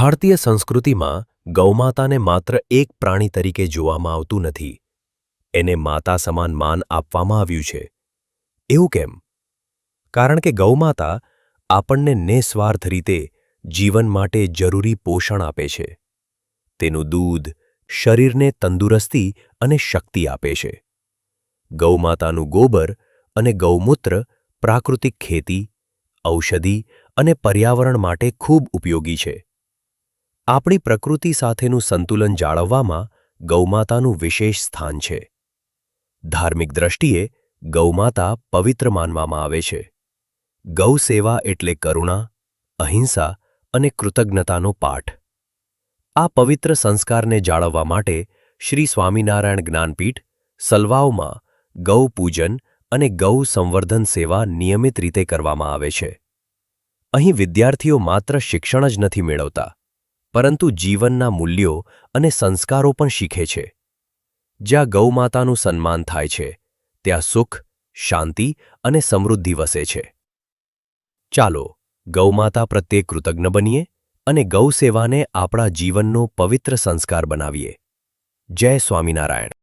ભારતીય સંસ્કૃતિમાં ગૌમાતાને માત્ર એક પ્રાણી તરીકે જોવામાં આવતું નથી. એને માતા સમાન માન આપવામાં આવ્યું છે. એવું કેમ? કારણ કે ગૌમાતા આપણને નિસ્વાર્થ રીતે જીવન માટે જરૂરી પોષણ આપે છે. તેનું દૂધ શરીરને તંદુરસ્તી અને શક્તિ આપે છે. ગૌમાતાનું ગોબર અને ગૌમૂત્ર પ્રાકૃતિક ખેતી, ઔષધિ અને પર્યાવરણ માટે ખૂબ ઉપયોગી છે. આપણી પ્રકૃતિ સાથેનું સંતુલન જાળવવામાં ગૌમાતાનું વિશેષ સ્થાન છે. ધાર્મિક દ્રષ્ટિએ ગૌમાતા પવિત્ર માનવામાં આવે છે. ગૌ સેવા એટલે કરુણા, અહિંસા અને કૃતજ્ઞતાનો પાઠ. આ પવિત્ર સંસ્કારને જાળવવા માટે શ્રી સ્વામિનારાયણ જ્ઞાનપીઠ, સલવાવમાં ગૌ પૂજન અને ગૌ સંવર્ધન સેવા નિયમિત રીતે કરવામાં આવે છે. અહીં વિદ્યાર્થીઓ માત્ર શિક્ષણ જ નથી મેળવતા, પરંતુ જીવનના મૂલ્યો અને સંસ્કારો પણ શીખે છે. જ્યાં ગૌમાતાનું સન્માન થાય છે, ત્યાં સુખ, શાંતિ અને સમૃદ્ધિ વસે છે. ચાલો ગૌમાતા પ્રત્યે કૃતજ્ઞ બનીએ અને ગૌ સેવાને આપણા જીવનનો પવિત્ર સંસ્કાર બનાવીએ. જય સ્વામિનારાયણ.